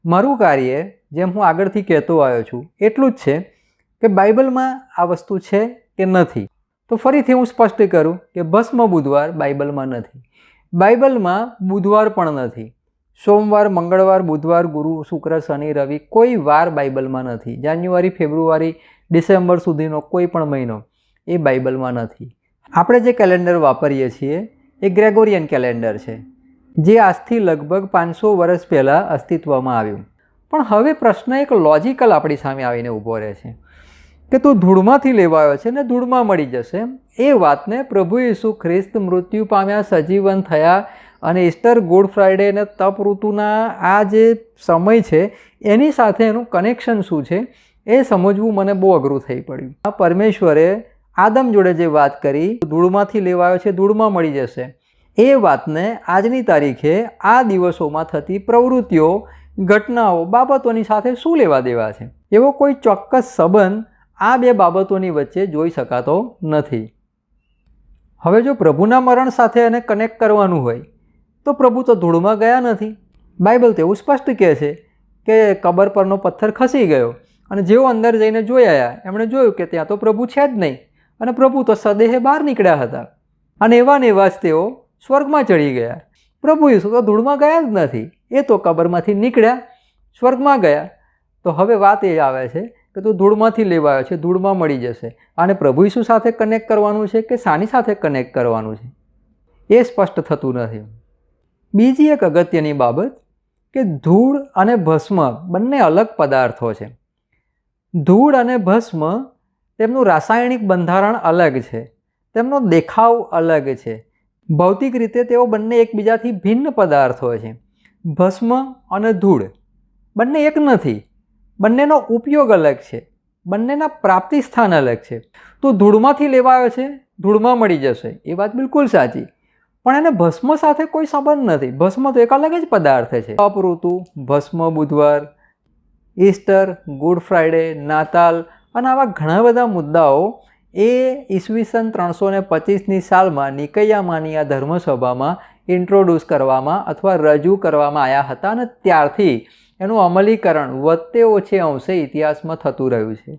મારું કાર્ય જેમ હું આગળથી કહેતો આવ્યો છું એટલું જ છે કે બાઇબલમાં આ વસ્તુ છે કે નથી. તો ફરીથી હું સ્પષ્ટ કરું કે ભસ્મ બુધવાર બાઇબલમાં નથી. બાઇબલમાં બુધવાર પણ નથી. સોમવાર, મંગળવાર, બુધવાર, ગુરુ, શુક્ર, શનિ, રવિ કોઈ વાર બાઇબલમાં નથી. જાન્યુઆરી, ફેબ્રુઆરી, ડિસેમ્બર સુધીનો કોઈ પણ મહિનો એ બાઇબલમાં નથી. આપણે જે કેલેન્ડર વાપરીએ છીએ એ ગ્રેગોરિયન કેલેન્ડર છે, જે આજથી લગભગ 500 વર્ષ પહેલાં અસ્તિત્વમાં આવ્યું. પણ હવે પ્રશ્ન એક લોજિકલ આપણી સામે આવીને ઊભો રહે છે કે તું ધૂળમાંથી લેવાયો છે ને ધૂળમાં મળી જશે. એ વાતને પ્રભુ ઈસુ ખ્રિસ્ત મૃત્યુ પામ્યા, સજીવન થયા અને ઈસ્ટર, ગુડ ફ્રાઈડે અને તપ ઋતુના આ જે સમય છે એની સાથે એનું કનેક્શન શું છે એ સમજવું મને બહુ અઘરું થઈ પડ્યું. પરમેશ્વરે આદમ જોડે જે વાત કરી, ધૂળમાંથી લેવાયો છે ધૂળમાં મળી જશે, એ વાતને આજની તારીખે આ દિવસોમાં થતી પ્રવૃત્તિઓ, ઘટનાઓ, બાબતોની સાથે શું લેવા દેવા છે? એવો કોઈ ચોક્કસ સંબંધ આ બે બાબતોની વચ્ચે જોઈ શકાતો નથી. હવે જો પ્રભુના મરણ સાથે એને કનેક્ટ કરવાનું હોય તો પ્રભુ તો ધૂળમાં ગયા નથી. બાઇબલ તો એવું સ્પષ્ટ કહે છે કે કબર પરનો પથ્થર ખસી ગયો અને જેઓ અંદર જઈને જોઈ આવ્યા એમણે જોયું કે ત્યાં તો પ્રભુ છે જ નહીં અને પ્રભુ તો સદેહે બહાર નીકળ્યા હતા અને એવા ને એવા જ તેઓ સ્વર્ગમાં ચડી ગયા. પ્રભુ ઈસુ તો ધૂળમાં ગયા જ નથી. એ તો કબરમાંથી નીકળ્યા, સ્વર્ગમાં ગયા. તો હવે વાત એ આવે છે કે તું ધૂળમાંથી લેવાયો છે, ધૂળમાં મળી જશે. અને પ્રભુ ઈસુ સાથે કનેક્ટ કરવાનું છે કે શાની સાથે કનેક્ટ કરવાનું છે એ સ્પષ્ટ થતું નથી. બીજી એક અગત્યની બાબત કે ધૂળ અને ભસ્મ બંને અલગ પદાર્થો છે. ધૂળ અને ભસ્મ તેમનું રાસાયણિક બંધારણ અલગ છે, તેમનો દેખાવ અલગ છે. ભૌતિક રીતે તેઓ બંને એકબીજાથી ભિન્ન પદાર્થો છે. ભસ્મ અને ધૂળ બંને એક નથી, બંનેનો ઉપયોગ અલગ છે, બંનેના પ્રાપ્તિ સ્થાન અલગ છે. તો ધૂળમાંથી લેવાયો છે, ધૂળમાં મળી જશે, એ વાત બિલકુલ સાચી, પણ એને ભસ્મ સાથે કોઈ સંબંધ નથી. ભસ્મ તો એક અલગ જ પદાર્થ છે. અપઋતુ, ભસ્મ બુધવાર, ઈસ્ટર, ગુડ ફ્રાઈડે, નાતાલ અને આવા ઘણા બધા મુદ્દાઓ એ ઈસવીસન 325ની સાલમાં નિકૈયામાંની આ ધર્મસભામાં ઇન્ટ્રોડ્યુસ કરવામાં અથવા રજૂ કરવામાં આવ્યા હતા અને ત્યારથી એનું અમલીકરણ વધતે ઓછે અંશે ઇતિહાસમાં થતું રહ્યું છે.